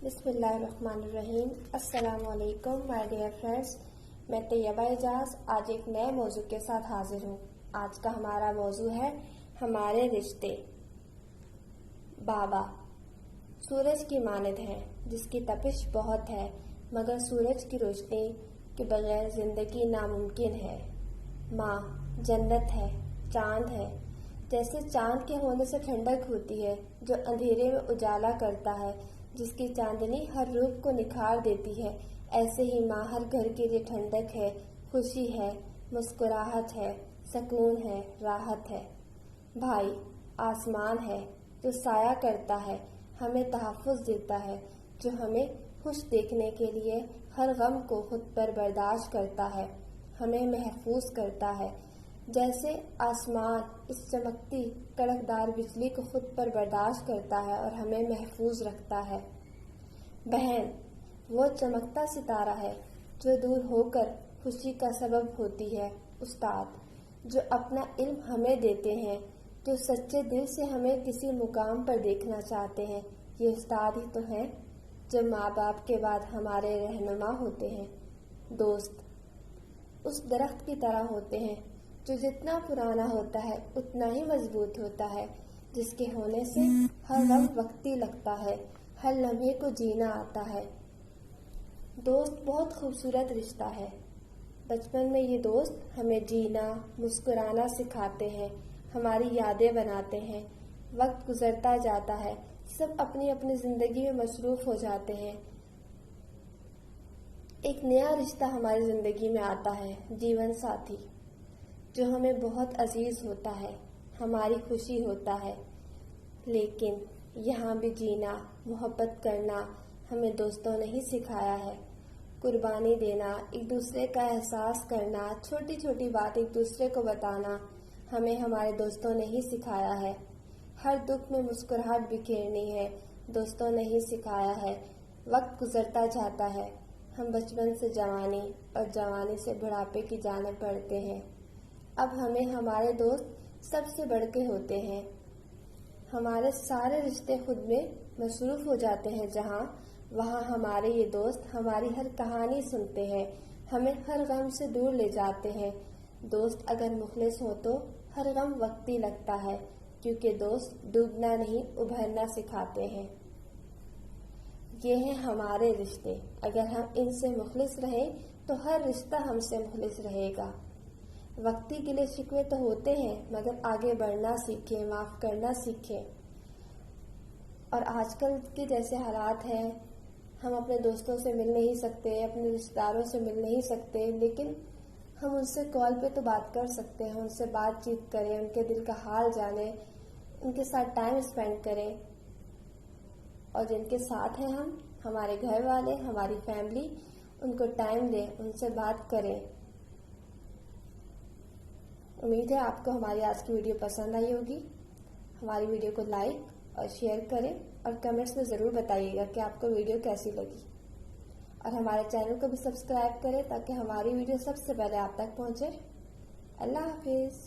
बिस्मिल्लाहिर्रहमानिर्रहीम। अस्सलाम वालेकुम माय डियर फ्रेंड्स, मैं तैयबा एजाज आज एक नए मौजू के साथ हाजिर हूँ। आज का हमारा मौजू है हमारे रिश्ते। बाबा सूरज की मानद है जिसकी तपिश बहुत है, मगर सूरज की रोशनी के बगैर जिंदगी नामुमकिन है। माँ जन्नत है, चांद है। जैसे चांद के होने से ठंडक होती है जो अंधेरे में उजाला करता है, जिसकी चांदनी हर रूप को निखार देती है, ऐसे ही माँ हर घर के लिए ठंडक है, खुशी है, मुस्कुराहट है, सुकून है, राहत है। भाई आसमान है जो साया करता है, हमें तहफ़्फ़ुज़ देता है, जो हमें खुश देखने के लिए हर गम को खुद पर बर्दाश्त करता है, हमें महफूज करता है। जैसे आसमान इस चमकती कड़कदार बिजली को खुद पर बर्दाश्त करता है और हमें महफूज रखता है। बहन वो चमकता सितारा है जो दूर होकर खुशी का सबब होती है। उस्ताद जो अपना इल्म हमें देते हैं, जो सच्चे दिल से हमें किसी मुकाम पर देखना चाहते हैं, ये उस्ताद ही तो हैं जो माँ बाप के बाद हमारे रहनुमा होते हैं। दोस्त उस दरख्त की तरह होते हैं जो जितना पुराना होता है उतना ही मजबूत होता है, जिसके होने से हर गम वक्ती लगता है, हर लम्हे को जीना आता है। दोस्त बहुत खूबसूरत रिश्ता है। बचपन में ये दोस्त हमें जीना, मुस्कुराना सिखाते हैं, हमारी यादें बनाते हैं। वक्त गुजरता जाता है, सब अपनी अपनी जिंदगी में मसरूफ हो जाते हैं। एक नया रिश्ता हमारी जिंदगी में आता है, जीवन साथी, जो हमें बहुत अजीज होता है, हमारी खुशी होता है। लेकिन यहाँ भी जीना, मोहब्बत करना हमें दोस्तों ने ही सिखाया है। कुर्बानी देना, एक दूसरे का एहसास करना, छोटी छोटी बात एक दूसरे को बताना हमें हमारे दोस्तों ने ही सिखाया है। हर दुख में मुस्कुराहट बिखेरनी है, दोस्तों ने ही सिखाया है। वक्त गुजरता जाता है, हम बचपन से जवानी और जवानी से बुढ़ापे की जानिब बढ़ते हैं। अब हमें हमारे दोस्त सबसे बढ़ के होते हैं। हमारे सारे रिश्ते खुद में मसरूफ हो जाते हैं, वहाँ हमारे ये दोस्त हमारी हर कहानी सुनते हैं, हमें हर गम से दूर ले जाते हैं। दोस्त अगर मुखलिस हो तो हर गम वक्ती लगता है, क्योंकि दोस्त डूबना नहीं उभरना सिखाते हैं। ये हैं हमारे रिश्ते, अगर हम इनसे मुखलिस रहें तो हर रिश्ता हमसे मुखलिस रहेगा। वक्ती गिले शिकवे तो होते हैं, मगर आगे बढ़ना सीखें, माफ करना सीखें। और आजकल के जैसे हालात हैं, हम अपने दोस्तों से मिल नहीं सकते, अपने रिश्तेदारों से मिल नहीं सकते, लेकिन हम उनसे कॉल पे तो बात कर सकते हैं। उनसे बातचीत करें, उनके दिल का हाल जाने, उनके साथ टाइम स्पेंड करें। और जिनके साथ हैं हम, हमारे घर वाले, हमारी फैमिली, उनको टाइम दें, उनसे बात करें। उम्मीद है आपको हमारी आज की वीडियो पसंद आई होगी। हमारी वीडियो को लाइक और शेयर करें और कमेंट्स में ज़रूर बताइएगा कि आपको वीडियो कैसी लगी। और हमारे चैनल को भी सब्सक्राइब करें ताकि हमारी वीडियो सबसे पहले आप तक पहुंचे। अल्लाह हाफिज़।